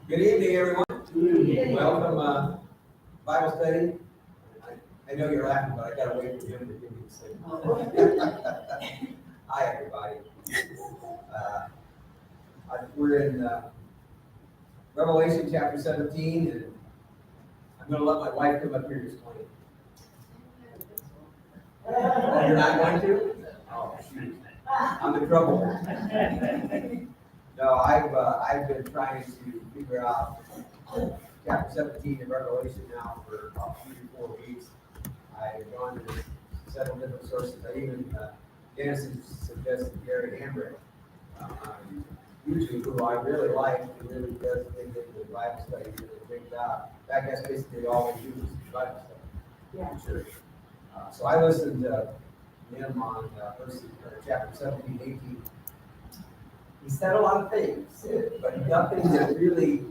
Good evening, everyone. Welcome, Bible study. I know you're laughing, but I gotta wait for him to give me the signal. Hi, everybody. We're in Revelation chapter 17, and I'm gonna let my wife come up here and explain it. Oh, you're not going to? Oh, shoot. I'm in trouble. No, I've been trying to figure out chapter 17 in Revelation now for about 3 or 4 weeks. I've gone to several different sources. I even, Dennis suggested Gary Hambrick, YouTube, who I really like, and really does think that the Bible study is a big job. In fact, that's basically all we do is Bible study. Yeah. Sure. So I listened to him on chapter 17, 18. He said a lot of things, but nothing that really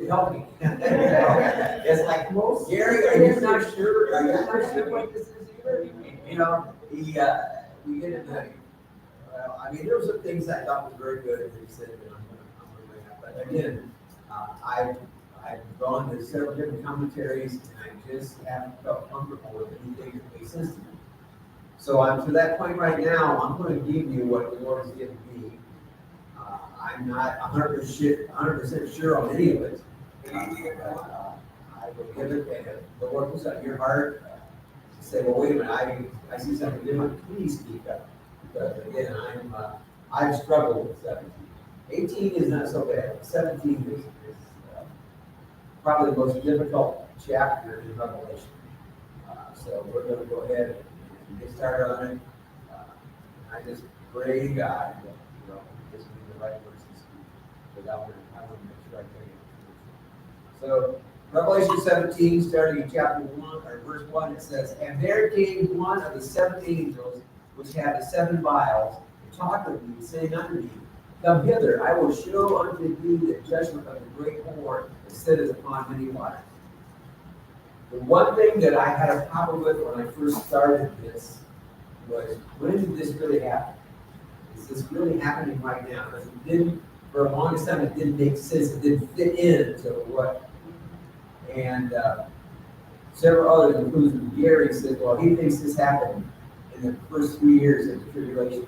helped me. It's like, Gary, are you not sure? Are you not sure what this is either? You know, we get into well, I mean, there were some things I thought was very good that he said that I'm going to bring up. But again, I've gone to several different commentaries, and I just haven't felt comfortable with anything that makes sense to me. So I'm to that point right now. I'm going to give you what the Lord has given me. I'm not 100% sure on any of it. I will give it, and if the Lord puts on your heart, say, well, wait a minute, I see something different. Please speak up. Because again, I've struggled with 17. 18 is not so bad. 17 is probably the most difficult chapter in Revelation. So we're going to go ahead and get started on it. I just pray to God that this will be the right words to speak. But I want to make sure I tell you the truth. So Revelation 17, starting in chapter 1 or verse 1, it says, "And there came one of the 7 angels which had the 7 vials, and talked with me, saying unto me, Come hither, I will show unto thee the judgment of the great whore that sitteth upon many waters." The one thing that I had a problem with when I first started this was, when did this really happen? Is this really happening right now? Because it didn't, for the longest time, it didn't make sense. It didn't fit into what. And several others, including Gary, said, well, he thinks this happened in the first 3 years of the tribulation.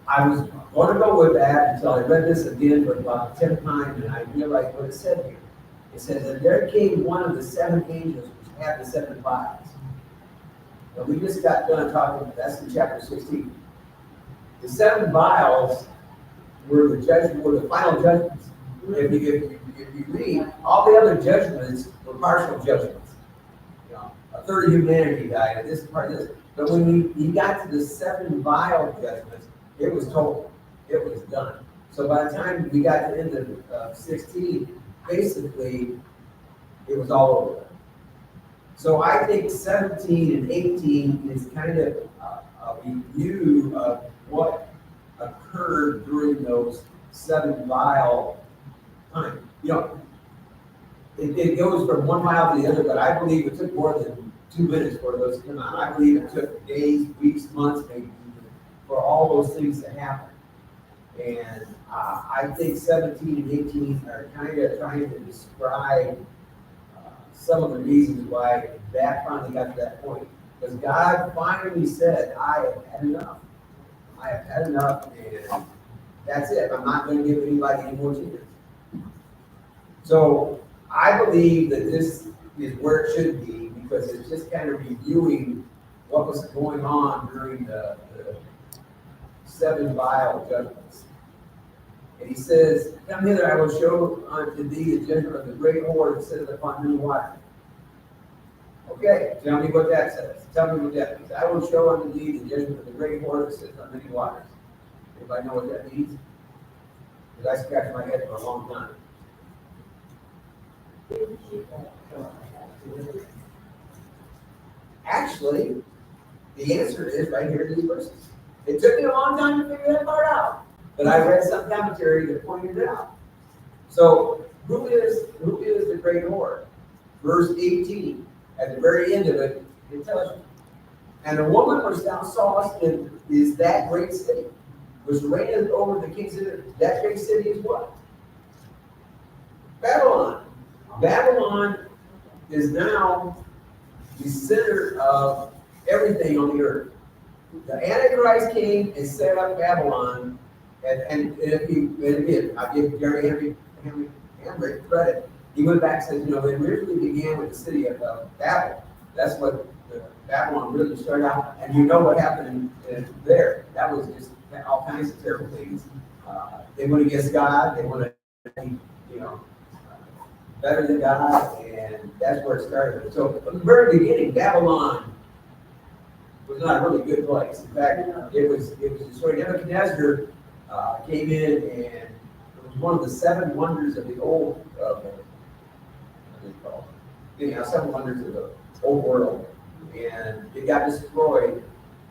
I was going to go with that until I read this again for about the 10th time, and I realized what it said here. It says, "And there came one of the 7 angels which had the 7 vials." Now, we just got done talking, that's in chapter 16. The 7 vials were the final judgments. If you read, all the other judgments were partial judgments. You know, a third of humanity died, and this part of this. But when he got to the 7 vial judgments, it was total. It was done. So by the time we got to the end of 16, basically, it was all over. So I think 17 and 18 is kind of a review of what occurred during those 7 vial times. You know, it goes from one vial to the other, but I believe it took more than 2 minutes for those to come out. I believe it took days, weeks, months, maybe, for all those things to happen. And I think 17 and 18 are kind of trying to describe some of the reasons why that finally got to that point. Because God finally said, I have had enough. I have had enough, and that's it. I'm not going to give anybody any more tears. So I believe that this is where it should be, because it's just kind of reviewing what was going on during the 7 vial judgments. And he says, "Come hither, I will show unto thee the judgment of the great whore that sitteth upon many waters." Okay, tell me what that says. Tell me what that means. "I will show unto thee the judgment of the great whore that sitteth on many waters." Anybody know what that means? Because I scratched my head for a long time. Actually, the answer is right here in these verses. It took me a long time to figure that part out, but I read some commentary that pointed it out. So, who is the great whore? Verse 18, at the very end of it, it tells you. "And the woman which thou sawest is that great city, which reigneth over the kings of it." That great city is what? Babylon. Babylon is now the center of everything on the earth. The Antichrist came and set up Babylon, and if you, and again, I give Henry credit. He went back and said, you know, it originally began with the city of Babel. That's what Babylon really started out, and you know what happened in there. That was just all kinds of terrible things. They went against God. They wanted to be, you know, better than God, and that's where it started. So from the very beginning, Babylon was not a really good place. In fact, it was destroyed. Nebuchadnezzar came in, and it was one of the seven wonders of the old, what do you call it? You know, seven wonders of the old world, and it got destroyed.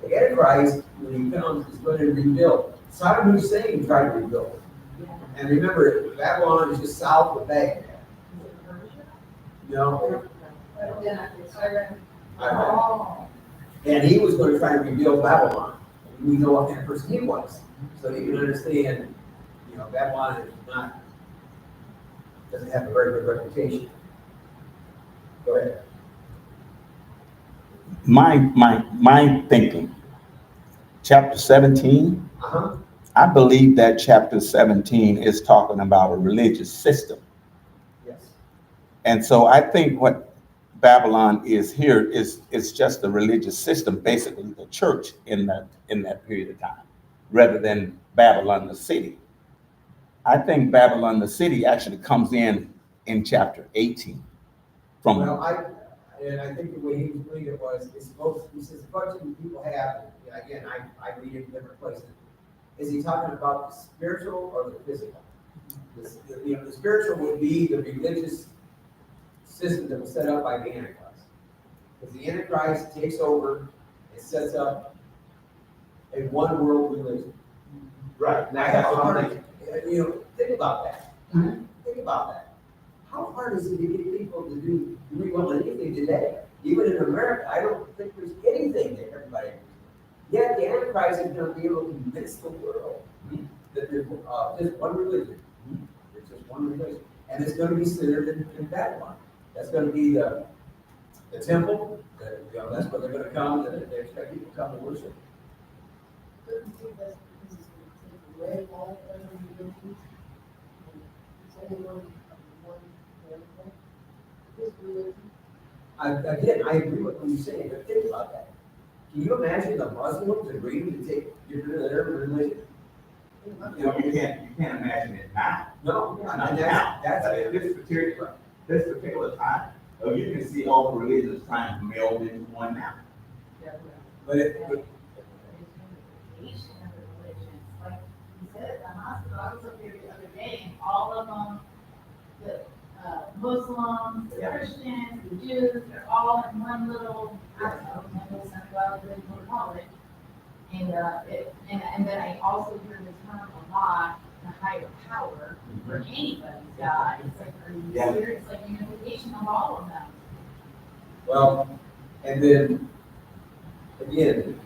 The Antichrist, when he comes, is going to rebuild. Saddam Hussein tried to rebuild it. And remember, Babylon is just south of Baghdad. No. And he was going to try to rebuild Babylon. We know what kind of person he was. So you can understand, you know, Babylon is not, doesn't have a very good reputation. Go ahead. My thinking, chapter 17, I believe that chapter 17 is talking about a religious system. Yes. And so I think what Babylon is here is just a religious system, basically the church in that period of time, rather than Babylon the city. I think Babylon the city actually comes in chapter 18. Well, I think the way he was putting it was, it's supposed, he says, a bunch of people have, and again, I read it in different places. Is he talking about the spiritual or the physical? You know, the spiritual would be the religious system that was set up by the Antichrist. Because the Antichrist takes over and sets up a one world religion. Right. You know, think about that. Think about that. How hard is it to get people to do well anything today? Even in America, I don't think there's anything that everybody agrees with. Yet the Antichrist is going to be able to convince the world that there's just one religion. There's just one religion. And it's going to be centered in Babylon. That's going to be the temple. You know, that's where they're going to come. They expect people to come to worship. Couldn't see that this is going to take away all other religions. It's only going to become one religion. This religion. Again, I agree with what you're saying, but think about that. Can you imagine the Muslims agreeing to get rid of their religion? You know, you can't imagine it now. No, Not now. That's this particular time. You can see all the religions trying to meld into one now. but Like you said, at the hospital, I was up there the other day, and all of them, the Muslims, the Christians, the Jews, they're all in one little, I don't know, one little synagogue, whatever you want to call it. And then I also hear the term a lot, the higher power for anybody's God. It's like, are you serious? It's like unification of all of them. well, and then again,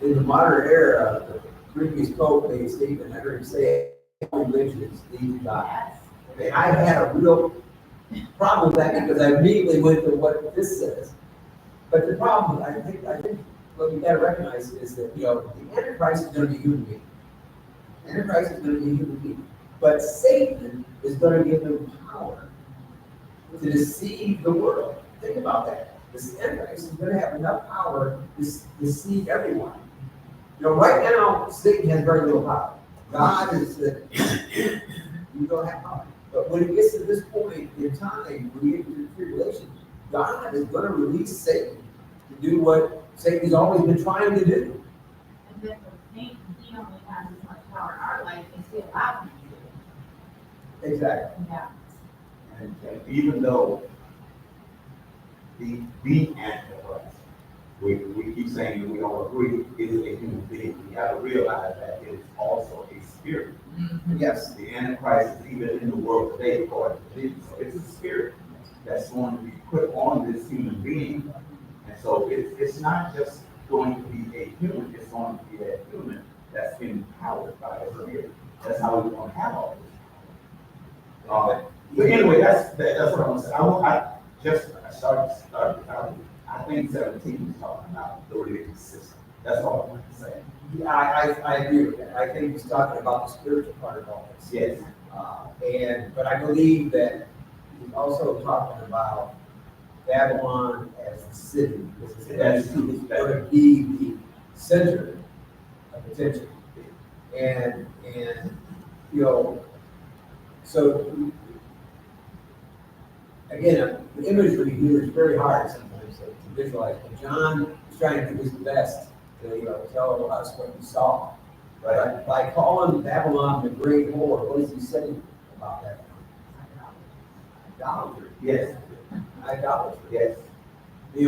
in the modern era, the previous Pope made a statement. I heard him say, "All religions lead to God." Yes. And I had a real problem with that because I immediately went to what this says. But the problem, I think what we got to recognize is that, you know, the Antichrist is going to be a human being. The Antichrist is going to be a human being. But Satan is going to give him power to deceive the world. Think about that. This Antichrist is going to have enough power to deceive everyone. You know, right now, Satan has very little power. God is that you don't have power. But when it gets to this point in time, when we get to the tribulation, God is going to release Satan to do what Satan's always been trying to do. And then the thing, he only has as much power in our life as he allowed him to. Exactly. Yeah. And even though the Antichrist, we keep saying that we don't agree, it is a human being. We have to realize that it is also a spirit. Yes. The Antichrist is even in the world today, according to Jesus. So it's a spirit that's going to be put on this human being. And so it's not just going to be a human, it's going to be a human that's empowered by the spirit. That's how we're going to have all this. But anyway, that's what I'm saying. I think 17 is talking about the religious system. That's all I want to say. Yeah, I agree with that. I think he's talking about the spiritual part of all this. Yes. But I believe that he's also talking about Babylon as the city. Because it's going to be the center of attention. And, you know, so again, the imagery here is very hard sometimes to visualize. But John is trying to do his best to, tell us what he saw. Right? By calling Babylon the great whore, what is he saying about that? Idolatry. Yes. Idolatry. Yes. They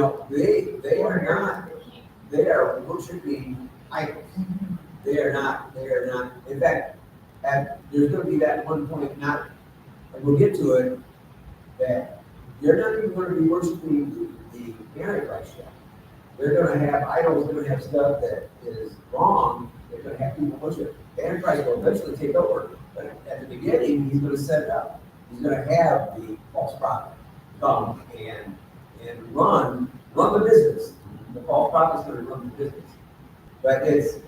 are worshiping idols. They are not. In fact, there's going to be that one point, and we'll get to it, that they're not even going to be worshiping the Antichrist yet. They're going to have idols, they're going to have stuff that is wrong, they're going to have people worship. The Antichrist will eventually take over, but at the beginning, he's going to set it up. He's going to have the false prophet come and run the business. The false prophet is going to run the business. But it's,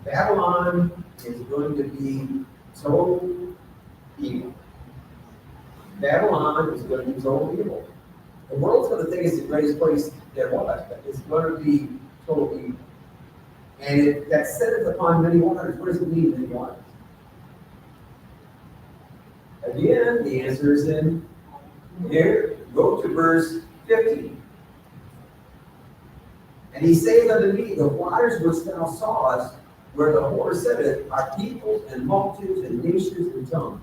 Babylon is going to be total evil. Babylon is going to be total evil. The world's going to think it's the greatest place there was, but it's going to be total evil. And that sitteth upon many waters. What does it mean, many waters? Again, the answer is in here. Go to verse 15. And he saith unto me, the waters which thou sawest, where the whore sitteth, are peoples and multitudes and nations and tongues.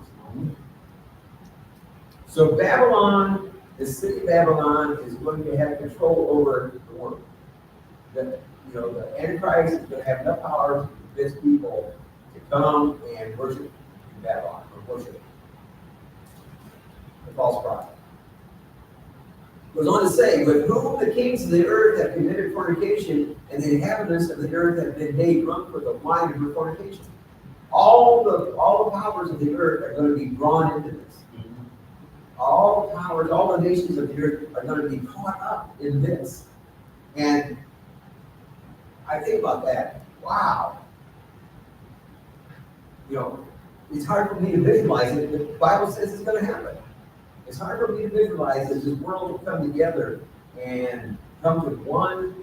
So Babylon, the city of Babylon, is going to have control over the world. The Antichrist is going to have enough power to convince people to come and worship in Babylon, or worship the false prophet. Goes on to say, with whom the kings of the earth have committed fornication, and the inhabitants of the earth have been made drunk with the wine of her fornication. All the powers of the earth are going to be drawn into this. All the powers, all the nations of the earth are going to be caught up in this. And I think about that. Wow. It's hard for me to visualize it, but the Bible says it's going to happen. It's hard for me to visualize that this world will come together and come to one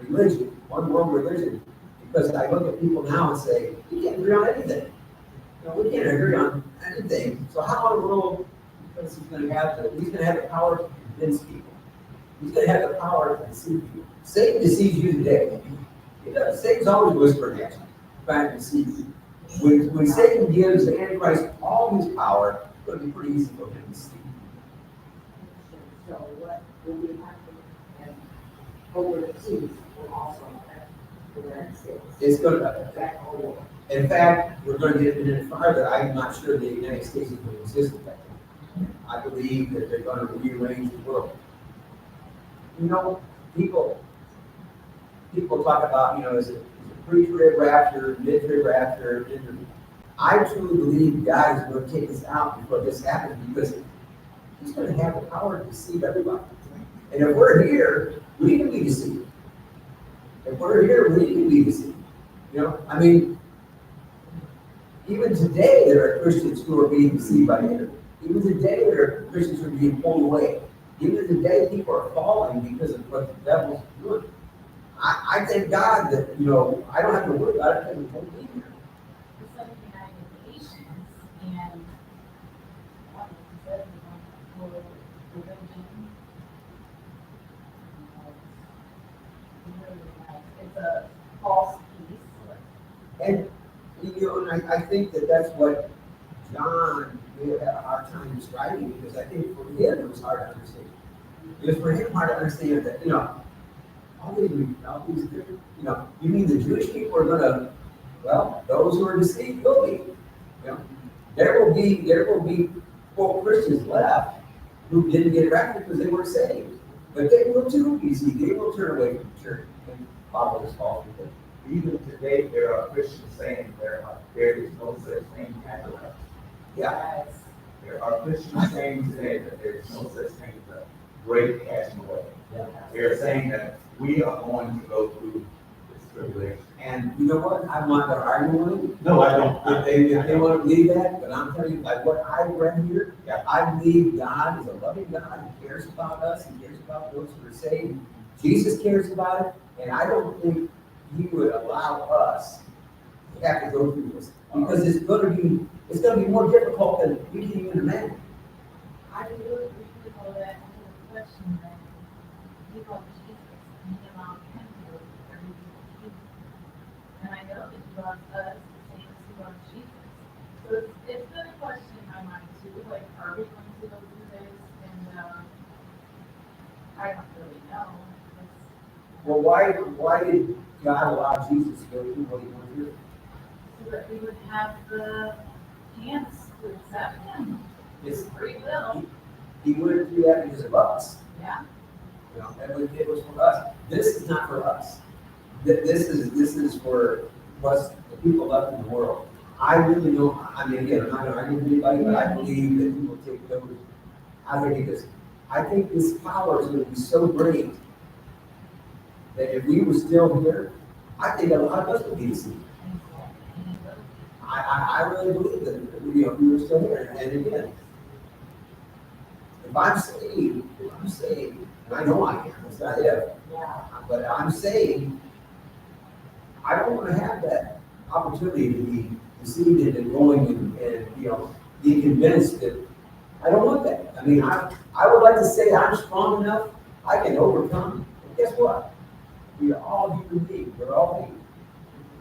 religion, one world religion. Because I look at people now and say, we can't agree on anything. We can't agree on anything. So how in the world, because he's going to have the power to convince people. He's going to have the power to deceive people. Satan deceives you today. He does. Satan's always whispering at you, trying to deceive you. When Satan gives the Antichrist all his power, it's going to be pretty easy for him to see. So what will be happening and over the seas will also affect the United States. It's going to Affect the world. In fact, we're going to get even farther. I'm not sure the United States is going to exist at that time. I believe that they're going to rearrange the world. People talk about, is it pre-trib rapture, mid-trib rapture, I truly believe God is going to take us out before this happens because he's going to have the power to deceive everybody. And if we're here, we can be deceived. If we're here, we can be deceived. Even today, there are Christians who are being deceived by the enemy. Even today, there are Christians who are being pulled away. Even today, people are falling because of what the devil's doing. I thank God that, I don't have to worry about it because it's going to be here. It's like the United Nations and what you said, religion. It's a false peace. And, and I think that that's what John may have had a hard time describing because I think for him it was hard to understand. It was for him hard to understand that, all these different, you mean the Jewish people are going to, those who are deceived will be. There will be quote Christians left who didn't get raptured because they weren't saved. But they will too, you see, they will turn away from the church and follow this false religion. Even today, there are Christians saying there is no such thing as a rapture. Yeah. There are Christians saying today that there's no such thing as a great passing away. They're saying that we are going to go through this tribulation. And you know what? I'm not gonna argue with you. No, I don't. If they want to believe that, but I'm telling you, like what I read here, Yeah. I believe God is a loving God. He cares about us. He cares about those who are saved. Jesus cares about it, and I don't think He would allow us to have to go through this because it's gonna be more difficult than we can even imagine. I really, really know that question that people Jesus and He allowed Him to go through everything that He did. And I know that He loves us the same as He loves Jesus. So it's been a question in my mind too, like, are we going to go through this? And I don't really know. Well, why did God allow Jesus to go through what He went through? So that we would have the chance to accept Him. It's, Free will. He wouldn't do that because of us. Yeah. You know, it was for us. This is not for us. This is for us, the people left in the world. I really don't, I mean, again, I'm not gonna argue with anybody, but I believe that we will take those. I think this power is gonna be so great that if we were still here, I think a lot of us would be deceived. I really believe that, you know, if we were still here. And again, if I'm saved, and I know I am, it's not if, but I'm saved, I don't want to have that opportunity to be deceived into going and, you know, be convinced that, I don't want that. I mean, I would like to say I'm strong enough, I can overcome. But guess what? We are all human beings, we're all human.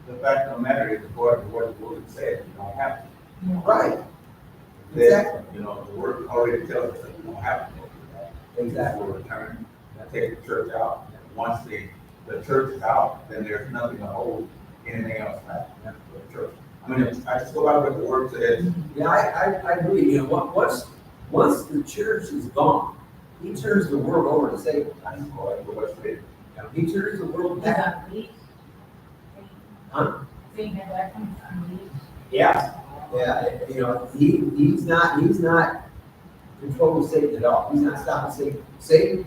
The fact of the matter is, according to what the word said, you don't have to. Right, Then, exactly, you know, the word already tells us that we don't have to go through that. exactly. We'll return, and take the church out. Once the church is out, then there's nothing to hold anything else back for the church. I mean, I just go by what the word says. Yeah, I agree, you know, once the church is gone, He turns the world over to Satan. I just go by what's written. You know, He turns the world Is back. that leech? Huh? Saying that comes from leech. Yeah, you know, he's not controlling Satan at all. He's not stopping Satan. Satan,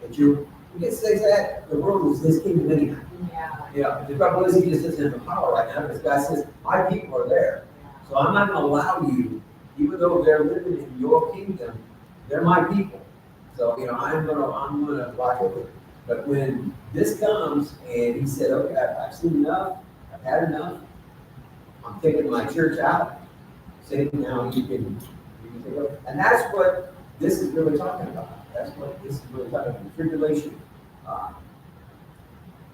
if you get says that, the world is his kingdom anyhow. Yeah. You know, the trouble is he just doesn't have the power right now because God says, my people are there. So I'm not gonna allow you, even though they're living in your kingdom, they're my people. So, you know, I'm gonna watch over it. But when this comes and he said, okay, I've seen enough, I've had enough, I'm taking my church out, Satan, now you can take over. And that's what this is really talking about. That's what this is really talking about, the tribulation.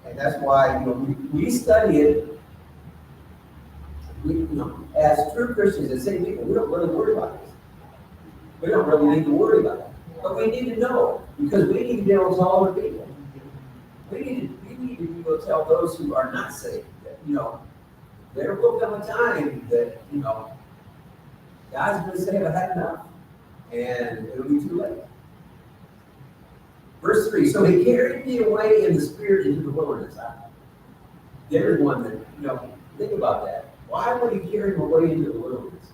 And that's why, you know, we study it, you know, as true Christians, as saved people, we don't really worry about this. We don't really need to worry about it. But we need to know, because we need to be able to tell other people. We need to be able to tell those who are not saved that, you know, there will come a time that, you know, God's going to say, I've had enough, and it'll be too late. Verse 3, so He carried me away in the spirit into the wilderness. There's one that, you know, think about that. Why would He carry him away into the wilderness?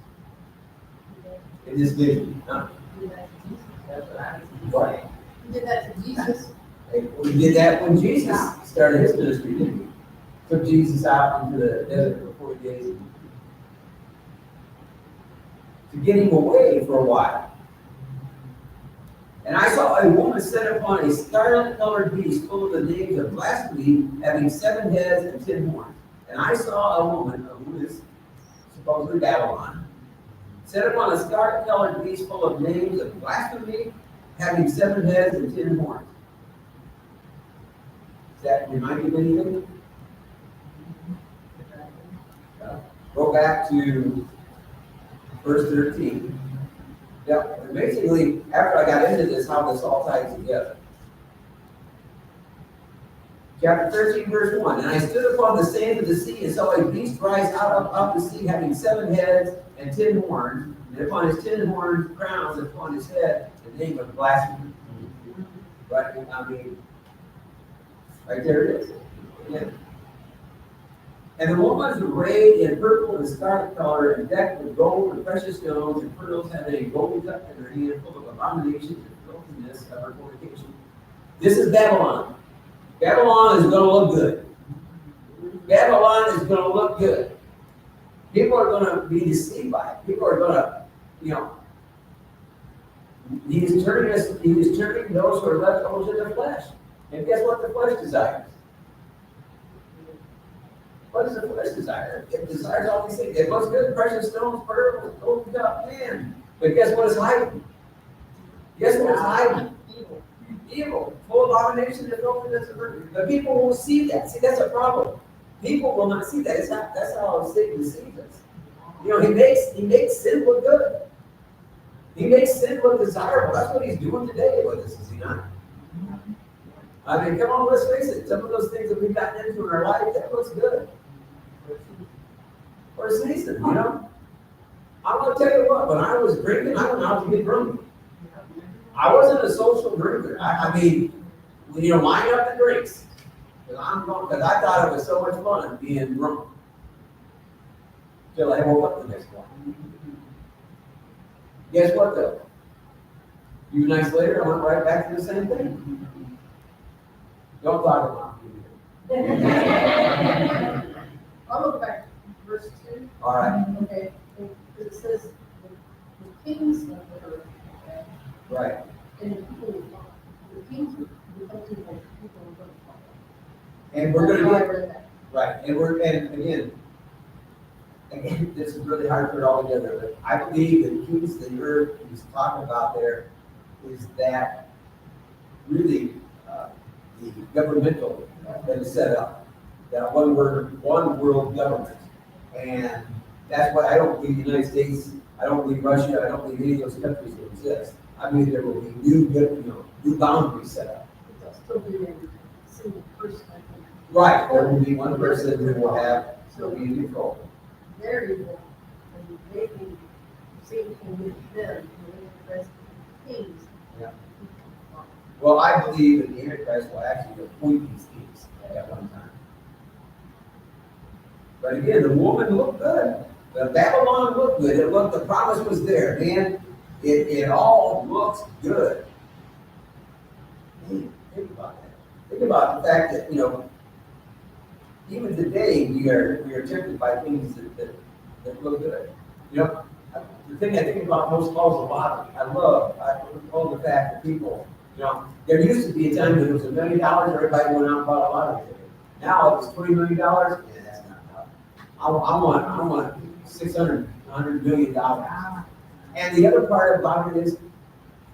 In this vision, huh? What? He did that to Jesus. We did that when Jesus started His ministry, didn't we? Took Jesus out into the desert for 40 days to get Him away for a while. And I saw a woman set upon a scarlet-colored beast full of the names of blasphemy, having 7 heads and 10 horns. And I saw a woman, who is supposedly Babylon, set upon a scarlet-colored beast full of names of blasphemy, having 7 heads and 10 horns. Does that remind you of anything? Go back to verse 13. Yeah, basically, after I got into this, how this all ties together. Chapter 13, verse 1. And I stood upon the sand of the sea and saw a beast rise out of the sea, having 7 heads and 10 horns, and upon his 10 horns crowns, and upon his head the name of blasphemy. Right? I mean, right there it is. Yeah. And the woman was arrayed in purple and scarlet color, and decked with gold and precious stones, and pearls, having a golden cup in her hand, full of abominations and filthiness of her fornication. This is Babylon. Babylon is going to look good. Babylon is going to look good. People are going to be deceived by it. People are going to, he is turning those who are left over to the flesh. And guess what the flesh desires? What does the flesh desire? It desires all these things. It looks good, precious stones, pearls, gold cup, man. But guess what it's hiding? Guess what it's hiding? Evil, full of abomination and filthiness of earth. But people won't see that. See, that's a problem. People will not see that. That's how Satan deceives us. He makes sin look good. He makes sin look desirable. That's what he's doing today with us, is he not? I mean, come on, let's face it. Some of those things that we've gotten into in our life, that looks good. For a season, I'm going to tell you what, when I was drinking, I went out to get drunk. I wasn't a social drinker. I mean, line up the drinks. Because I thought it was so much fun being drunk. Till I woke up the next morning. Guess what though? A few nights later, I went right back to the same thing. Don't talk about it. I'll look back to verse 2. All right. Okay, it says, the kings of the earth, okay, Right. and the kings will become people will go to follow. And we're going That's how I to read that. right. And again, this is really hard to put it all together, but I believe the kings of the earth he's talking about there is that really the governmental that is set up, that one world government. And that's why I don't believe the United States, I don't believe Russia, I don't believe any of those countries will exist. I believe there will be new boundaries set up. But they'll still be a single person, I think. Right, there will be one person who will be in control. They're evil, and maybe Satan can get them, and the rest of the kings. Yeah. Well, I believe that the Antichrist will actually appoint these kings at one time. But again, the woman looked good. The Babylon looked good. The promise was there, man. It all looks good. Man, think about that. Think about the fact that, even today we are tempted by things that look good. The thing I think about most of all is the lottery. I love the fact that people, there used to be a time when it was $1 million, everybody went out and bought a lottery ticket. Now if it's $20 million, yeah, that's not enough. I want $100 million. And the other part about it is,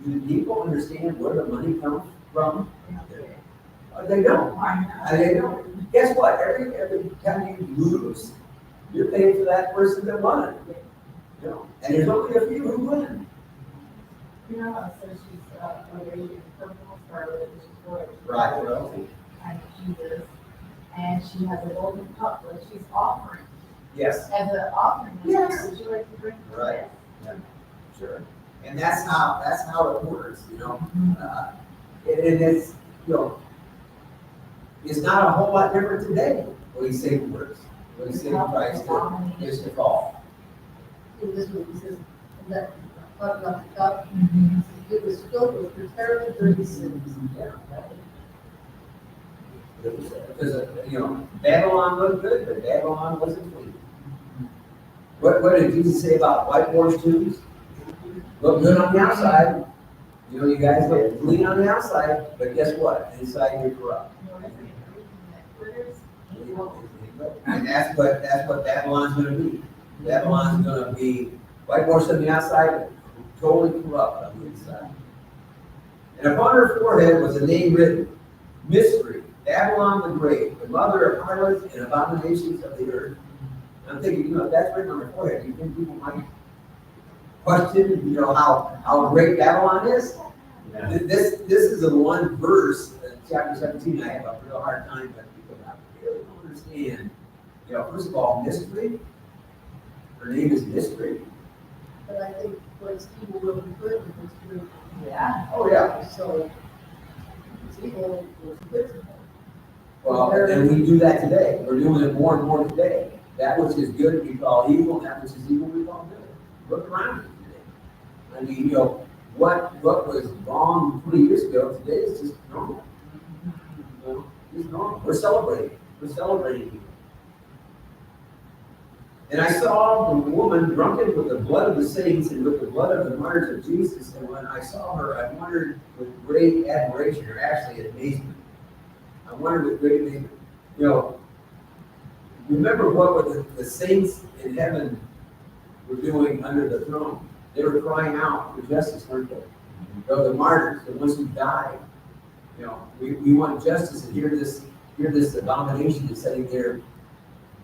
do people understand where the money comes from? They don't. They don't. Guess what? Every time you lose, you're paying for that person that won it. And there's only a few who win. So she's arrayed in purple scarlet, which is royalty. Right, royalty. And Jesus, and she has a golden cup that she's offering. Yes. As an offering. Yes. Would you like to drink from Right. this? Yeah, sure. And that's how it works, and it's, it's not a whole lot different today, what he said works. What he said Christ is to fall. In this one, he says, that, talking about the cup, it was filled with the terrible dirty sins. Yeah. Because, Babylon looked good, but Babylon wasn't clean. What did Jesus say about whitewashed tombs? Look good on the outside. You guys look clean on the outside, but guess what? Inside you're corrupt. And that's what Babylon's going to be. Babylon's going to be whitewashed on the outside, totally corrupt on the inside. And upon her forehead was a name written, Mystery, Babylon the Great, the mother of harlots and abominations of the earth. And I'm thinking, if that's written on her forehead, do you think people might question, how great Babylon is? Yeah. This is the one verse, chapter 17, I have a real hard time, but because I really don't understand. First of all, mystery. Her name is Mystery. But I think what's evil will be good and what's good. Yeah. Oh, yeah. So, it's evil was good to them. Well, and we do that today. We're doing it more and more today. That which is good we call evil, and that which is evil we call good. Look around you today. I mean, what was wrong 20 years ago, today is just normal. It's normal. We're celebrating. We're celebrating. And I saw the woman drunken with the blood of the saints and with the blood of the martyrs of Jesus. And when I saw her, I wondered with great admiration, or actually amazement. I wondered with great amazement. Remember what were the saints in heaven were doing under the throne? They were crying out for justice, weren't they? The martyrs, the ones who died. We want justice, and here this abomination is sitting there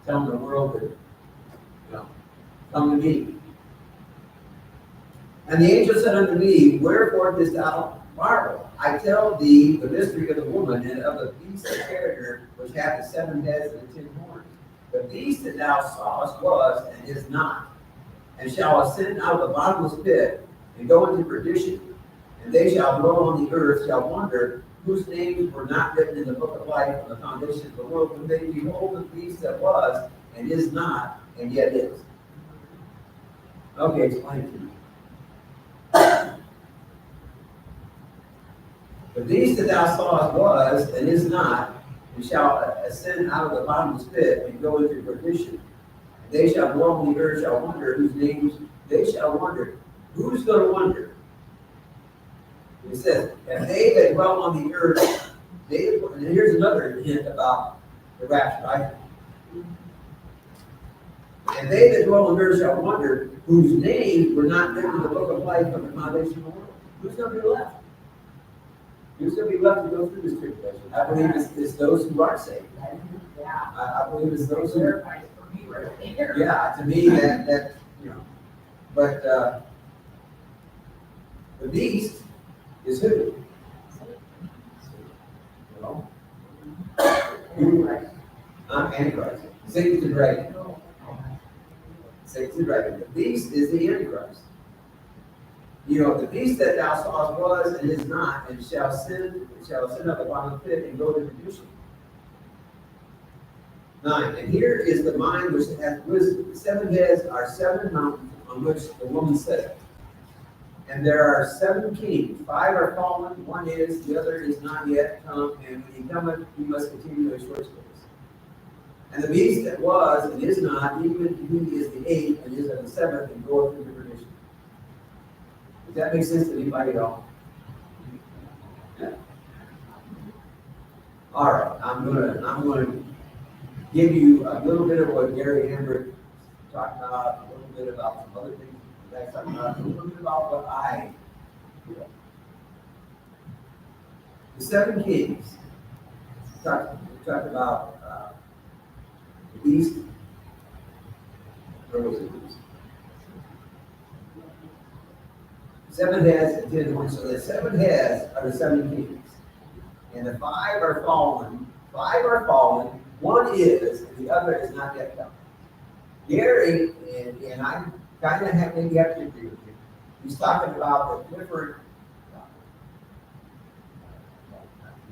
telling the world that, come to me. And the angel said unto me, wherefore dost thou marvel? I tell thee the mystery of the woman and of the beast of character, which hath the 7 heads and the 10 horns. The beast that thou sawest was and is not, and shall ascend out of the bottomless pit, and go into perdition. And they shall dwell on the earth, shall wonder, whose names were not written in the book of life from the foundation of the world, when they behold the beast that was, and is not, and yet is. Okay, explain it to me. The beast that thou sawest was, and is not, and shall ascend out of the bottomless pit, and go into perdition. And they shall dwell on the earth, shall wonder, whose names they shall wonder. Who's going to wonder? It says, and they that dwell on the earth, and here's another hint about the rapture, I think. And they that dwell on earth shall wonder, whose names were not written in the book of life from the foundation of the world. Who's going to be left? Who's going to be left to go through this tribulation? I believe it's those who are saved. Yeah. I believe it's those who are. For me right there. Yeah, to me, that. But the beast is who? Antichrist. Satan's the dragon. Satan's the dragon. The beast is the Antichrist. The beast that thou sawest was and is not, and shall ascend up the bottom of the pit and go to perdition. 9. And here is the mind which hath wisdom. The 7 heads are 7 mountains on which the woman sat. And there are 7 kings. 5 are fallen, 1 is, the other is not yet come, and when he cometh, he must continue his short space. And the beast that was and is not, even he is the 8th, and is of the 7th, and goeth into perdition. Does that make sense to anybody at all? Yeah. All right, I'm gonna give you a little bit of what Gary Hendrick talked about, a little bit about some other things that I talked about, a little bit about what I feel. The 7 kings. We talked about the beast. Where was it? 7 heads and 10 horns. So the 7 heads are the 7 kings. And the 5 are fallen. 5 are fallen. 1 is, and the other is not yet come. Gary, and I kind of have to agree with you. He's talking about the different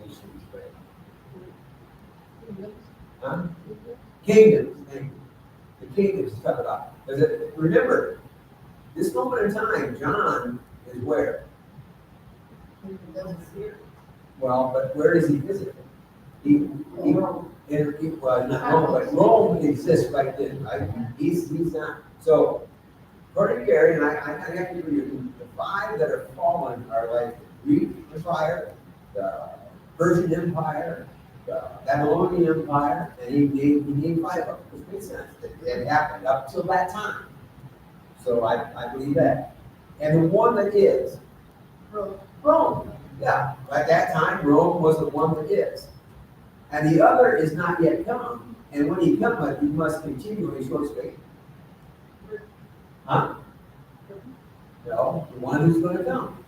nations, kingdoms. The kingdoms he's talking about. Because remember, this moment in time, John is where? Well, but where is he visiting? Well, not Rome, but Rome exists right then, right? He's not. So, according to Gary, and I have to agree with you, the 5 that are fallen are like the Greek Empire, the Persian Empire, the Babylonian Empire, and he named 5 of them, which makes sense. It happened up till that time. So I believe that. And the one that is Rome. Yeah, at that time, Rome was the one that is. And the other is not yet come. And when he cometh, he must continue his short space. Huh? No, the one who's going to come.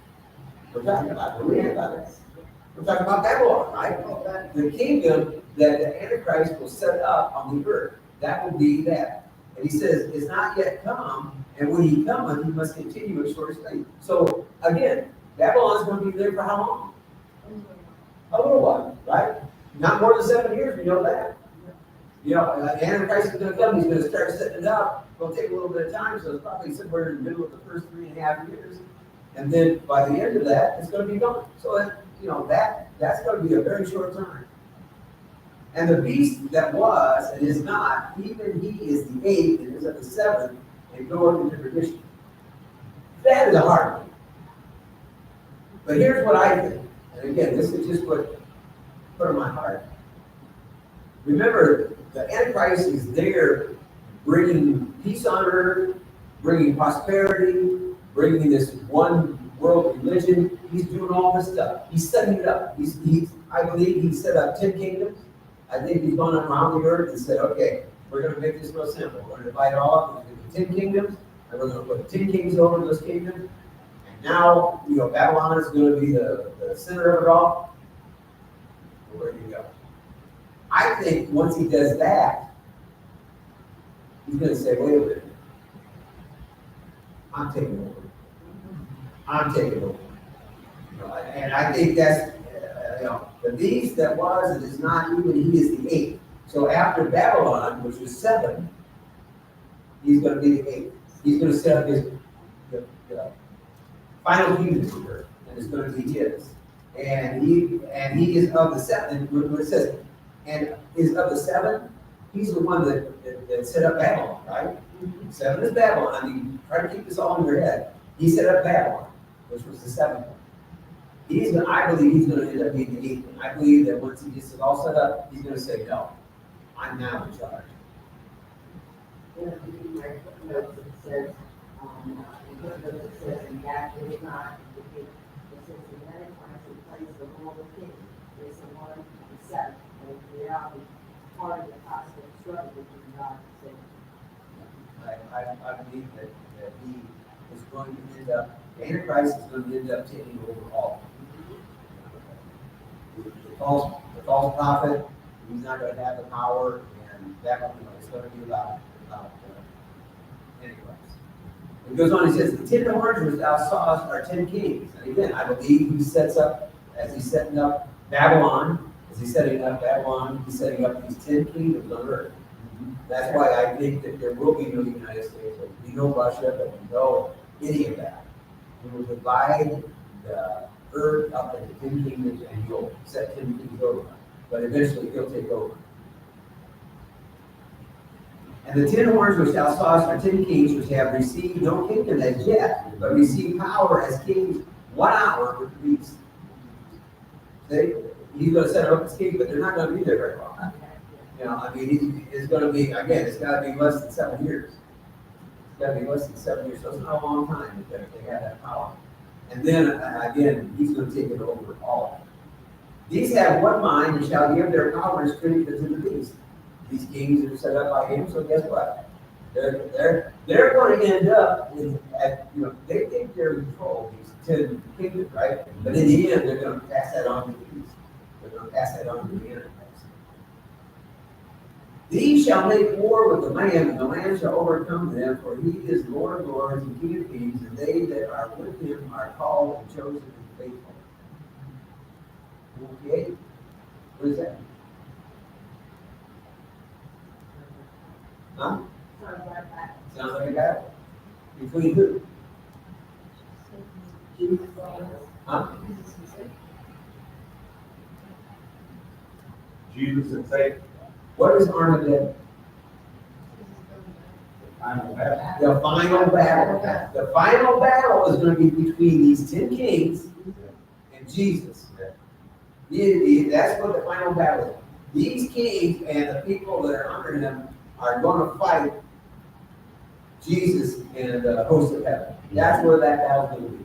We're talking about it. We're talking about Babylon, right? The kingdom that the Antichrist will set up on the earth. That will be that. And he says, it's not yet come, and when he cometh, he must continue his short space. So, again, Babylon's going to be there for how long? A little while, right? Not more than 7 years, we know that. You know, Antichrist is gonna come, he's gonna start setting it up, it'll take a little bit of time, so it's probably somewhere in the middle of the first 3.5 years. And then by the end of that, it's gonna be gone. So, you know, that's gonna be a very short time. And the beast that was and is not, even he is the eighth and is of the seventh, and goeth into perdition. That is a hard one. But here's what I think, and again, this is just what put on my heart. Remember, the Antichrist is there bringing peace on earth, bringing prosperity, bringing this one world religion. He's doing all this stuff. He's setting it up. I believe he set up 10 kingdoms. I think he's gone around the earth and said, okay, we're going to make this real simple. We're going to divide it all up into 10 kingdoms, and we're going to put 10 kings over those kingdoms. And now, you know, Babylon is going to be the center of it all. Where do you go? I think once he does that, he's going to say, wait a minute. I'm taking over. I'm taking over. You know, and I think that's, you know, the beast that was and is not, even he is the eighth. So after Babylon, which was 7, he's going to be the eighth. He's going to set up his final kingdom here, and it's going to be his. And he is of the 7. When it says, and is of the 7, he's the one that set up Babylon, right? 7 is Babylon. I mean, try to keep this all in your head. He set up Babylon, which was the 7th one. I believe he's going to end up being the 8th one. I believe that once he gets it all set up, he's going to say, no, I'm now in charge. You know, you might notice it says, it says in that it is not, it says the Antichrist in place of all the kings. There's the 1 and 7. And in reality, part of the cosmic struggle between God and Satan. I believe that he is going to end up, the Antichrist is going to end up taking over all. The false prophet, he's not going to have the power, and that, you know, it's going to be about Antichrist. It goes on, he says, the 10 horns which thou sawest are 10 kings. And again, I believe he sets up, as he's setting up Babylon, he's setting up these 10 kingdoms on earth. That's why I think that there will be no United States, there will be no Russia, there will be no any of that. He will divide the earth up into 10 kingdoms and he'll set 10 kings over. But eventually he'll take over. And the 10 horns which thou sawest are 10 kings which have received no kingdom as yet, but receive power as kings 1 hour with the beast. See? He's going to set up his king, but they're not going to be there very long. You know, I mean, it's going to be, again, it's got to be less than 7 years. It's got to be less than 7 years, so it's not a long time that they have that power. And then, again, he's going to take it over all. These have one mind and shall give their power and strength to the beast. These kings are set up by him, so guess what? They're going to end up they think they're in control of these 10 kingdoms, right? But in the end, they're going to pass that on to the beast. They're going to pass that on to the Antichrist. These shall make war with the Lamb, and the Lamb shall overcome them, for he is Lord of lords and King of kings, and they that are with him are called and chosen and faithful. Okay? What is that? Huh? Sounds like a battle. Between who? Huh? Jesus and Satan. What is Armageddon? Final battle. The final battle. The final battle is going to be between these 10 kings and Jesus. That's what the final battle is. These kings and the people that are under them are going to fight Jesus and the host of heaven. That's where that battle is going to be.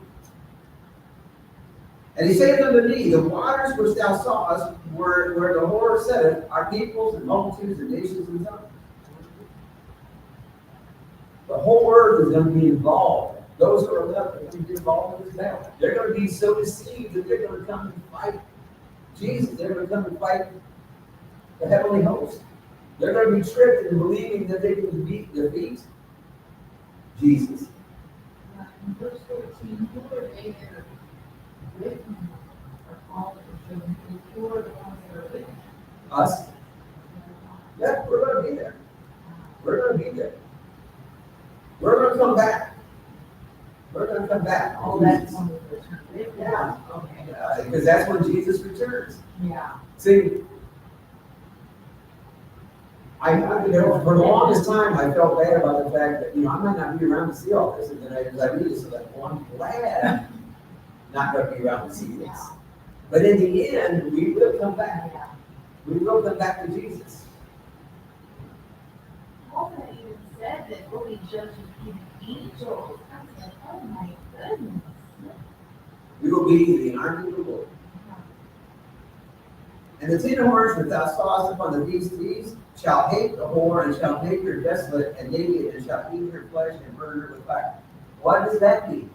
And he saith unto me, the waters which thou sawest, where the Lord said are peoples and multitudes and nations and tongues. The whole earth is going to be involved. Those who are left are going to be involved in this battle. They're going to be so deceived that they're going to come and fight Jesus. They're going to come and fight the heavenly host. They're going to be tricked into believing that they can defeat Jesus. In verse 14, who are they that are with him are called and chosen? Who are the ones that are with him? Us? Yeah, we're gonna be there. We're gonna be there. We're gonna come back. We're gonna come back. Oh, that's one of the. Yeah. Okay. Because that's when Jesus returns. Yeah. See, for the longest time, I felt bad about the fact that, I might not be around to see all this, and then as I read it, so like, well, I'm glad I'm not gonna be around to see this. But in the end, we will come back. Yeah. We will come back to Jesus. Paul had even said that we'll be judging even angels. I said, oh my goodness. We will be the army of the Lord. And the 10 horns which thou sawest upon the beasts shall hate the whore, and shall make her desolate and naked, and shall eat her flesh and burn her with fire. What does that mean?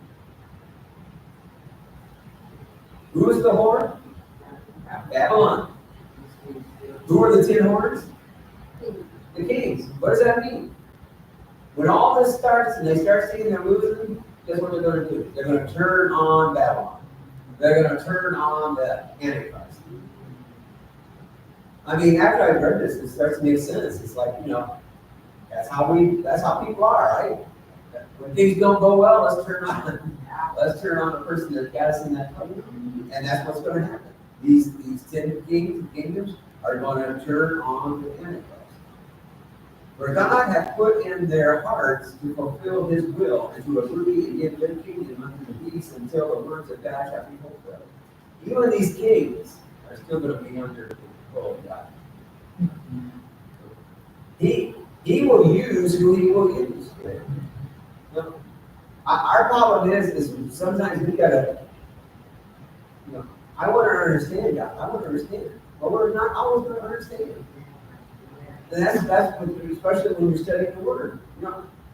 Who is the whore? Babylon. Who are the 10 horns? The kings. What does that mean? When all this starts and they start seeing they're losing, guess what they're going to do? They're going to turn on Babylon. They're going to turn on the Antichrist. I mean, after I read this, it starts to make sense. It's like, that's how people are, right? When things don't go well, let's turn on the person that got us in that trouble. And that's what's going to happen. These 10 kingdoms are going to turn on the Antichrist. For God hath put in their hearts to fulfill his will, and to agree and give their kingdom unto the beast until the words of God shall be fulfilled. Even these kings are still going to be under the control of God. He will use who he will use. Our problem is sometimes we gotta, I want to understand God. I want to understand, but we're not always going to understand. And that's especially when you're studying the Word.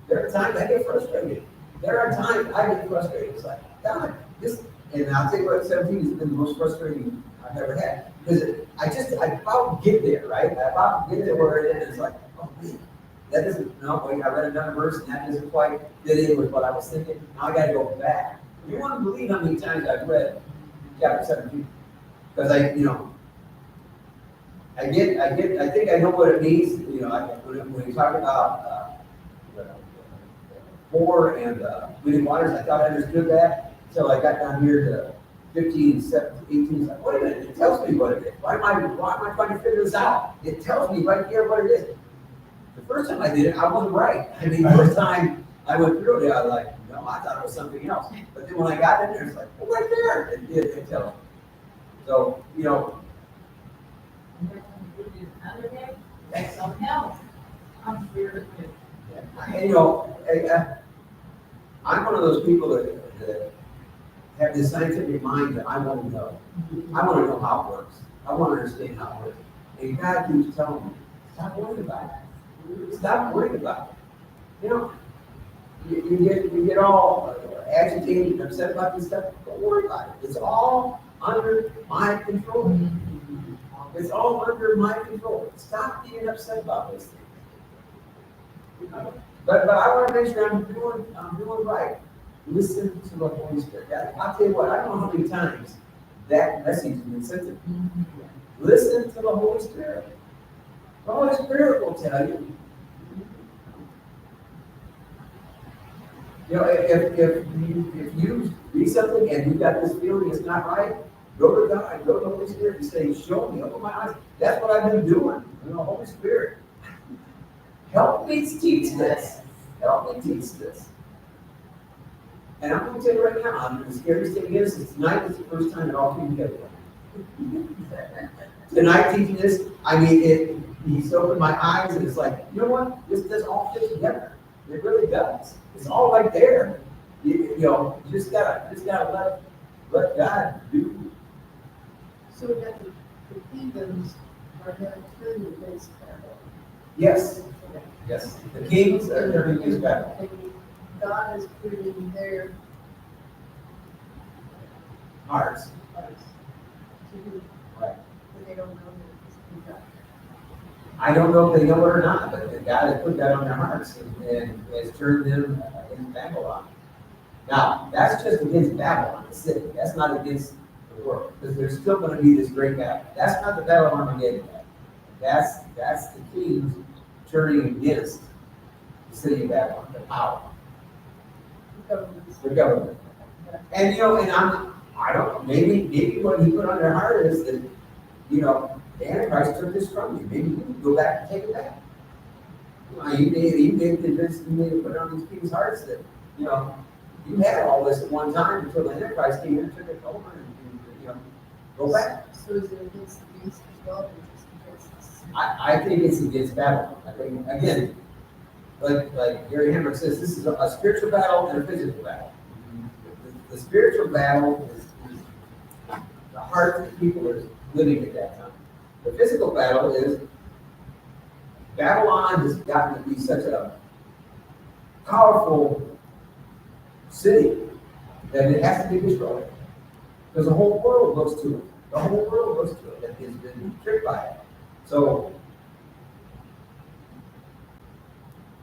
There are times I get frustrated. There are times I get frustrated. It's like, God, this, and I'll tell you what, 17 has been the most frustrating I've ever had. Because I about get there, right? I about get there where it is. It's like, oh man, that doesn't, no, wait, I read another verse and that doesn't quite fit in with what I was thinking. Now I got to go back. You want to believe how many times I've read chapter 17? Because I think I know what it means, when you talk about war and winning waters, I thought I understood that until I got down here to 15, 17, 18. Like, wait a minute, it tells me what it is. Why am I trying to figure this out? It tells me right here what it is. The first time I did it, I wasn't right. I mean, the first time I went through it, I was like, no, I thought it was something else. But then when I got in there, it's like, oh, right there, it tells me. So, And then when we do another day, that's something else. I'm spiritual. And I'm one of those people that have this scientific mind that I want to know. I want to know how it works. I want to understand how it works. And God keeps telling me, stop worrying about it. Stop worrying about it. You get all agitated and upset about this stuff. Don't worry about it. It's all under my control. It's all under my control. Stop being upset about this thing. But I want to make sure I'm doing right. Listen to the Holy Spirit. I'll tell you what, I don't know how many times that message has been sent to me. Listen to the Holy Spirit. The Holy Spirit will tell you. If you read something and you got this feeling it's not right, go to God, go to the Holy Spirit and say, show me, open my eyes. That's what I've been doing. Holy Spirit, help me teach this. Help me teach this. And I'm going to tell you right now, the scariest thing is tonight is the first time it all came together. Tonight teaching this, he's opened my eyes and it's like, you know what? This does all fit together. It really does. It's all right there. You just gotta let God do. So that the kingdoms are going through this battle. Yes. Yes. The kings are during this battle. And God is putting their Hearts. hearts to do, Right. but they don't know that it's been done. I don't know if they know it or not, but God has put that on their hearts and has turned them into Babylon. Now, that's just against Babylon, the city. That's not against the world. Because there's still going to be this great battle. That's not the battle of Armageddon. That's the kings turning against the city of Babylon, the power, the government. And, you know, and I don't know, maybe what he put on their heart is that, you know, the Antichrist took this from you. Maybe you can go back and take it back. You know, he may put it on these people's hearts that, you know, you had all this at one time until the Antichrist came in and took it over and you know, go back. So is it against the beast as well, or just against the city? I think it's against Babylon. I think, again, like Gary Hamrick says, this is a spiritual battle and a physical battle. The spiritual battle is the heart that people are living at that time. The physical battle is Babylon has gotten to be such a powerful city that it has to be destroyed. Because the whole world looks to it. The whole world looks to it and has been tricked by it. So,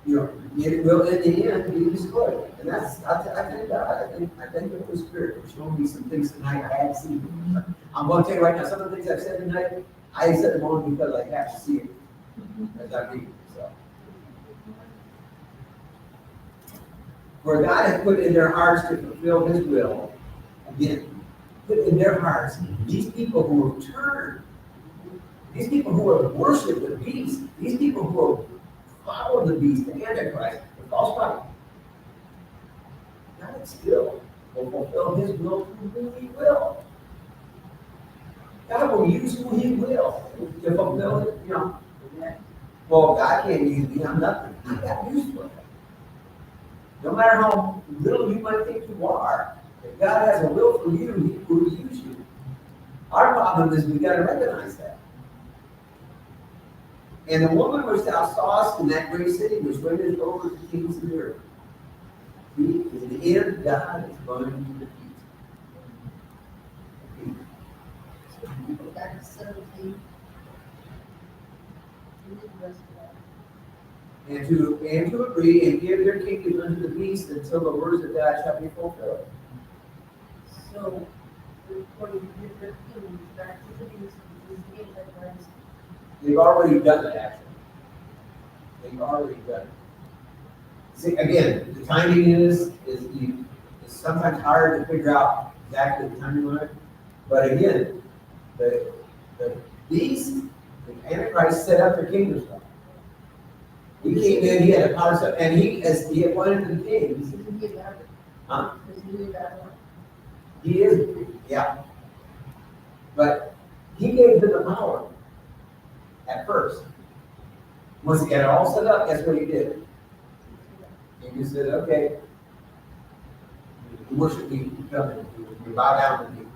you know, it will in the end be destroyed. And that's, I thank God. I think the Holy Spirit will show me some things tonight I hadn't seen. I'm going to tell you right now, some of the things I've said tonight, I said them only because I have to see it as I read it. So. For God has put in their hearts to fulfill his will, again, put in their hearts, these people who have turned, these people who have worshipped the beast, these people who have followed the beast, the Antichrist, the false prophet, God still will fulfill his will through who he will. God will use who he will to fulfill it, you know. Well, God can't use me, I'm nothing. I got use for it. No matter how little you might think you are, if God has a will for you, he will use you. Our problem is we got to recognize that. And the woman which thou sawest in that great city, which reigneth over the kings of the earth, in the end, God is going to defeat. So if you go back to 17. Read the rest of that. And to agree and give their kingdom unto the beast until the words of God shall be fulfilled. So, we're going to give their kingdom back to the beast, because the Antichrist. They've already done it, actually. They've already done it. See, again, the timing is sometimes hard to figure out exactly the timing on it. But again, the beast, the Antichrist set up their kingdom stuff. He came in, he had a power stuff, and he had one of the kings. Isn't he a Babylon? Huh? Isn't he a Babylon? He is, yeah. But he gave them the power at first. Once he had it all set up, guess what he did? He just said, okay, you worship me, you come and you bow down to me.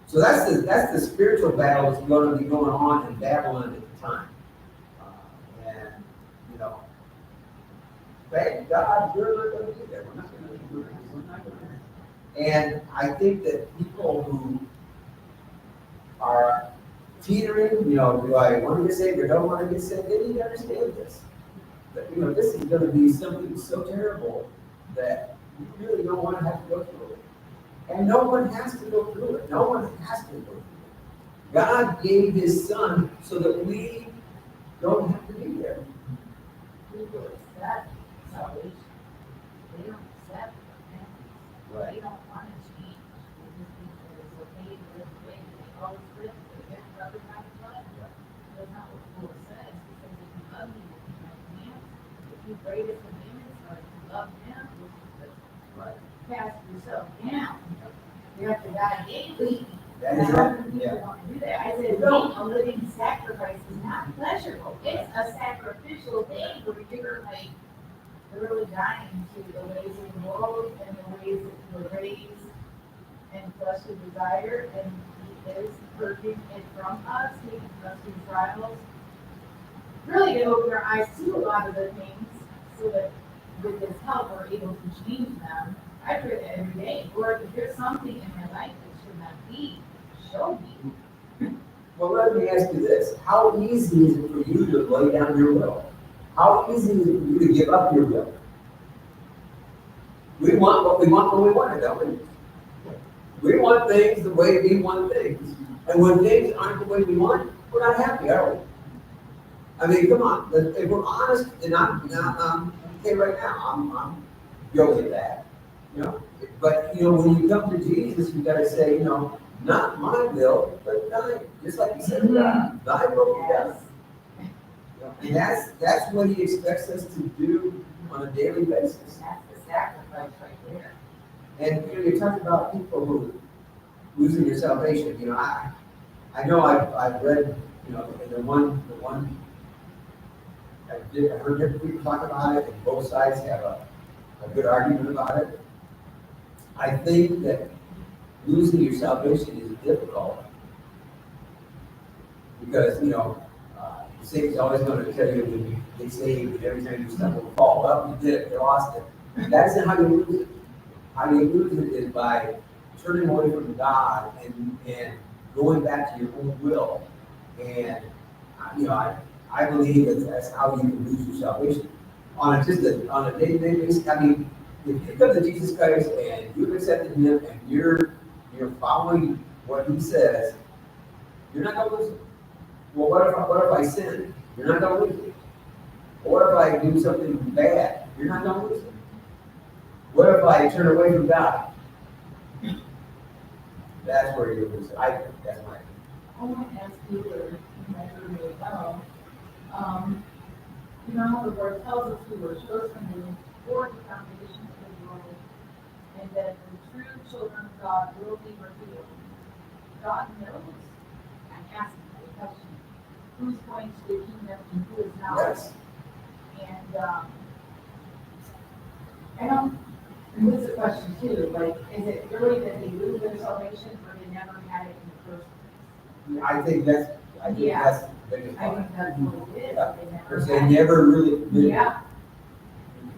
So that's the spiritual battle that's going to be going on in Babylon at the time. And, you know, thank God you're not going to be there. We're not going to be there. We're not going to be there. And I think that people who are teetering, you know, do I want to get saved or don't want to get saved, they need to understand this. That, you know, this is going to be something so terrible that you really don't want to have to go through it. And no one has to go through it. No one has to go through it. God gave his son so that we don't have to be there. People accept salvation. They don't accept repentance. They don't want to change. They just think that it's okay to live the way they always live. They get brother not blood. That's not what the Lord says. He says, if you love me, you keep my commandments. If you break his commandments, or if you love him, cast yourself down. You have to die daily. That is How right. many people Yeah. want to do that? I said, no, a living sacrifice is not pleasurable. It's a sacrificial thing where you're like literally dying to the ways of the world and the ways that you were raised and fleshly desire. And he is purging it from us, taking us through trials. Really to open our eyes to a lot of the things so that with his help we're able to change them. I pray that every day. Lord, if there's something in my life that should not be, show me. Well, let me ask you this. How easy is it for you to lay down your will? How easy is it for you to give up your will? We want what we want when we want it, don't we? We want things the way we want things. And when things aren't the way we want, we're not happy, are we? I mean, come on, if we're honest, and I'm okay right now, I'm guilty of that, you know? But, you know, when you come to Jesus, you gotta say, you know, not my will, but thine, just like you said, thy will be done. And that's what he expects us to do on a daily basis. That's the sacrifice right there. And, you know, you're talking about people who losing their salvation, you know, I know I've read, you know, the one, I heard different people talk about it, and both sides have a good argument about it. I think that losing your salvation is difficult because, you know, Satan's always going to tell you when you get saved, and every time you stumble and fall, well, you did it, you lost it. That's not how you lose it. How you lose it is by turning away from God and going back to your own will. And, you know, I believe that that's how you can lose your salvation. On a day-to-day basis, I mean, if you come to Jesus Christ and you've accepted him and you're following what he says, you're not going to lose it. Well, what if I sin? You're not going to lose it. What if I do something bad? You're not going to lose it. What if I turn away from God? That's where you lose it. I think that's my. I want to ask you, or you might really know, you know, the word tells us we were chosen before the foundation of the world, and that the true children of God will be revealed. God knows, I'm asking the question, who's going to the kingdom and who is not. Yes. And I don't, and this is a question too, like, is it really that they lose their salvation or they never had it in the first place? I think that's the biggest I part. think that's what it is. Yeah. They never Because they had it. never really Yeah,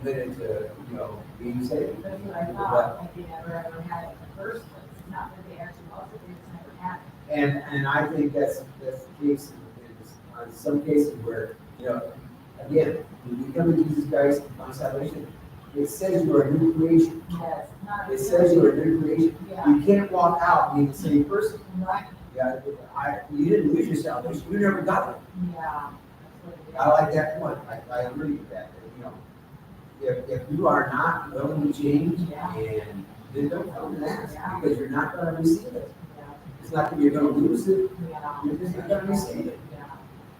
committed to, you know, being saved. that's what I thought, like they never ever had it in the first place, not that they actually lost it, they just never had it. And I think that's the case in some cases where, you know, again, when you come to Jesus Christ and find salvation, it says you're a new creation. Yes, not. It says you're a new creation. Yeah. You can't walk out being the same person. Right, Yeah, you didn't lose your salvation. You never got it. yeah. That's what it is. I like that point. I agree with that. You know, if you are not willing to change, Yeah. and then don't come and ask Yeah. because you're not going to receive it. Yeah, It's not that you're going to lose it. yeah. You're just not going to receive it. Yeah.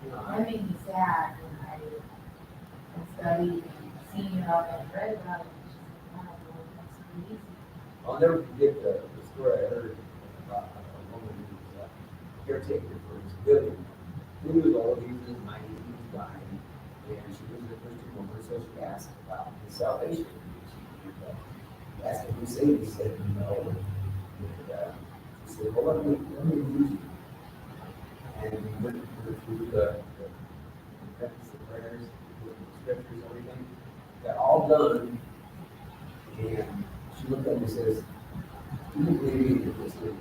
You know, That made me sad when I studied and seen it all and read about it. It's just like, wow, Lord, that's so easy. I'll never forget the story I heard about a woman who was a caretaker for his building. He was old, he was in his 90s, he was dying, and she was a Christian woman, so she asked about his salvation. She asked him, "Who saved?" He said, "No." And, he said, "Well, let me use you." And we went through the prayers, the scriptures, everything, got all done, and she looked at me and says, "You can believe me that this is."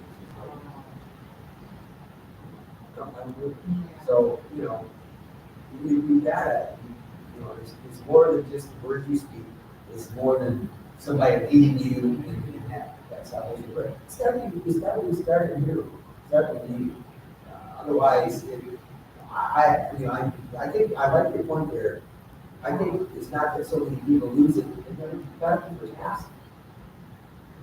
So, you know, we gotta, you know, it's more than just the words you speak. It's more than somebody leading you in that's how they do it. It's gotta be started in you. Start with you. Otherwise, I think, I like your point there. I think it's not that so many people lose it, they never got it in the first place.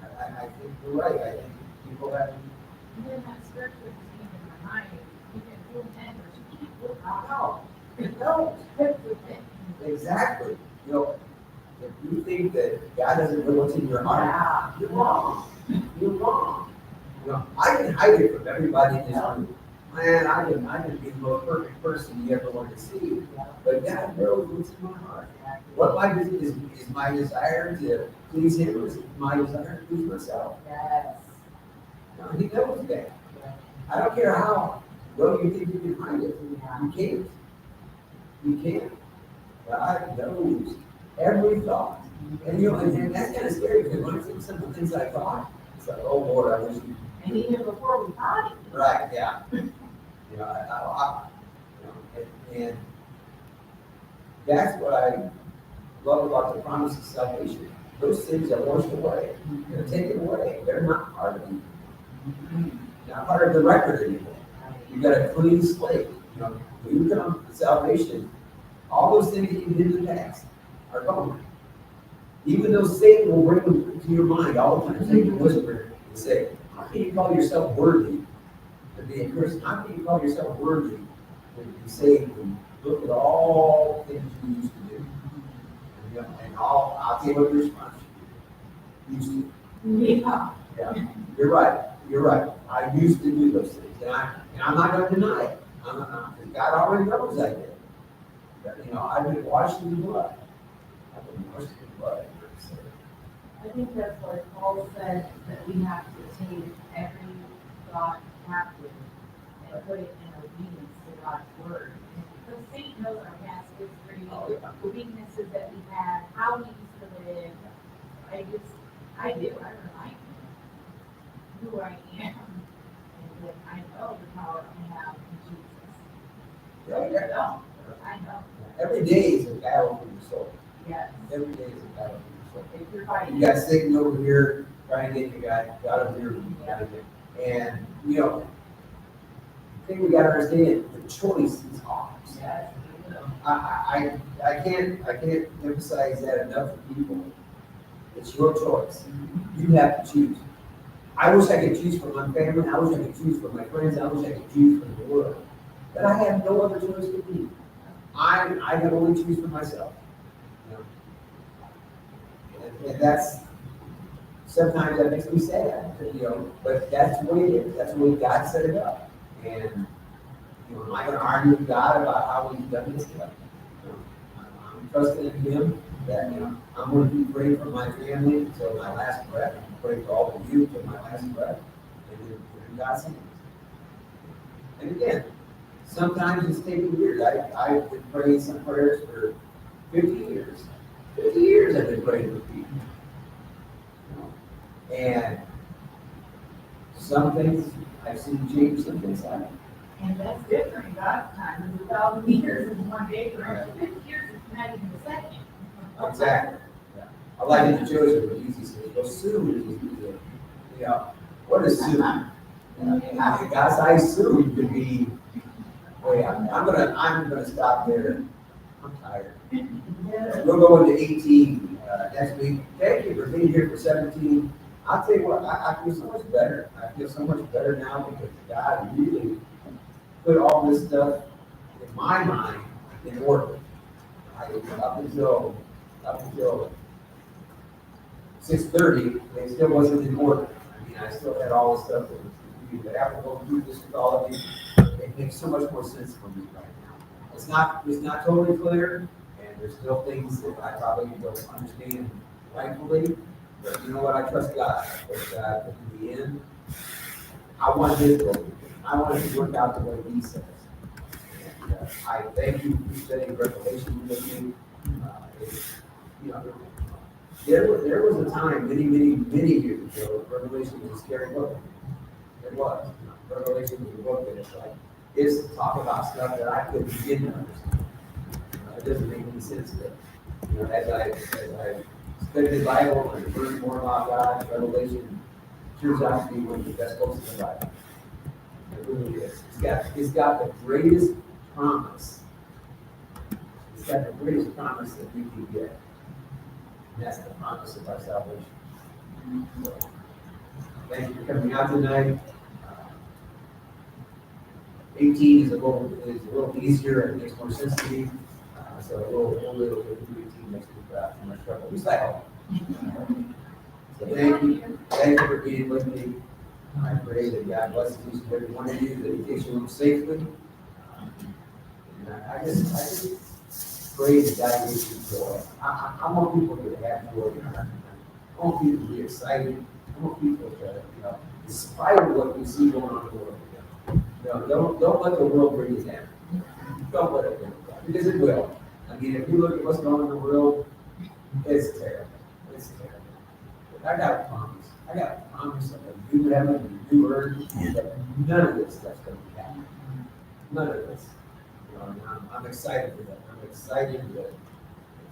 I think you're right. I think people have. And then that scripture just came in my mind, you can do that, but you can't do it. No, That's the thing. exactly. You know, if you think that God doesn't know what's in your heart, you're wrong. You're wrong. You know, I can hide it from everybody in this room. Man, I can be the most perfect person you ever want to see. But God knows what's in my heart. What my is my desire to please Him, or is it my desire to please myself? Yes. No, He knows that. I don't care how well you think you can hide it. You can't. You can't. God knows every thought. And you know, and that's kind of scary because when I think some of the things I thought, it's like, oh Lord, I wish you. And even before we thought it. Right, yeah. You know, and that's what I love about the promise of salvation. Those things are washed away. They're taken away. They're not part of you. Not part of the record anymore. You got a clean slate. You know, when you come to salvation, all those things that you did in the past are gone. Even though Satan will bring them to your mind all the time, Satan will whisper and say, how can you call yourself worthy to be a Christian? How can you call yourself worthy to be saved? And look at all the things you used to do. And, you know, and I'll tell you what your response used to. Yeah. Yeah, you're right. You're right. I used to do those things, and I'm not going to deny it. God already knows I did. But, you know, I've been washed in the blood. I've been washed in the blood. So, I think that's why Paul said that we have to take every thought captive and put it in obedience to God's word. Because Satan knows our past history, Oh, yeah. the weaknesses that we had, how we used to live. I remind him who I am, and that I know the power I have in Jesus. yeah, You yeah. don't, I know, Every day is a battle for your soul. yes. Every day is a battle for your soul. If you're fighting. You got Satan over here trying to get you, God over here trying to get. And, you know, the thing we got to understand, the choice is ours. Yes. I can't emphasize that enough for people. It's your choice. You have to choose. I wish I could choose for my family. I wish I could choose for my friends. I wish I could choose for the world. But I have no other choice but me. I can only choose for myself. You know? And that's, sometimes that makes me sad, you know, but that's the way it is. That's the way God set it up. And, you know, am I going to argue with God about how He's done this stuff? You know, I'm trusting in Him that, you know, I'm going to be praying for my family until my last breath. I'm praying for all of you until my last breath. And then God sees. And again, sometimes it's taking years. I've been praying some prayers for 50 years. 50 years I've been praying for people. You know, and some things I've seen change, some things haven't. And that's different in God's time. 1,000 years is one day, for us, 50 years is not even a second. Exactly. Yeah. I like it to Joseph, but easy says, well, soon is easy. You know, what is soon? God's eye soon could be, oh yeah, I'm gonna stop there. I'm tired. We'll go into 18 next week. Thank you for being here for 17. I'll tell you what, I feel so much better. I feel so much better now because God really put all this stuff in my mind in order. Up until 6:30, it still wasn't in order. I mean, I still had all the stuff that was confused, but after going through this with all of you, it makes so much more sense for me right now. It's not totally clear, and there's still things that I probably don't understand rightfully, but you know what, I trust God. But in the end, I want His will. I want it to work out the way He says. And I thank you for studying Revelation with me. You know, there was a time many years ago, Revelation was a scary book. It was. Revelation was a book that it's talking about stuff that I couldn't begin to understand. It doesn't make any sense to, you know, as I study the Bible and learn more about God, Revelation turns out to be one of the best books in the Bible. It really is. It's got the greatest promise. It's got the greatest promise that we can get. And that's the promise of our salvation. So, thank you for coming out tonight. 18 is a little easier and makes more sense to me. So we'll do 18 next week without much trouble. We stay home. So thank you. Thank you for being with me. I pray that God blesses each and every one of you, that He takes you home safely. And I just pray that God gives you joy. I want people to have joy. I want people to be excited. I want people to, you know, in spite of what we see going on in the world, you know, don't let the world bring you down. Don't let it bring you down, because it will. I mean, if you look at what's going on in the world, it's terrible. It's terrible. But I got a promise. I got a promise of a new heaven and a new earth, that none of this stuff's going to be happening. None of this. You know, and I'm excited for that. I'm excited that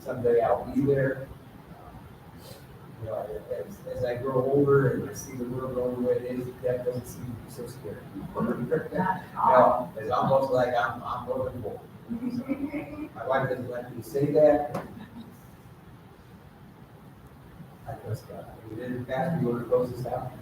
someday I'll be there. You know, as I grow older and I see the world going the way it is, that doesn't seem to be so scary. No, it's almost like I'm looking forward. My wife doesn't like me to say that. I trust God. You didn't pass, you want to close this out?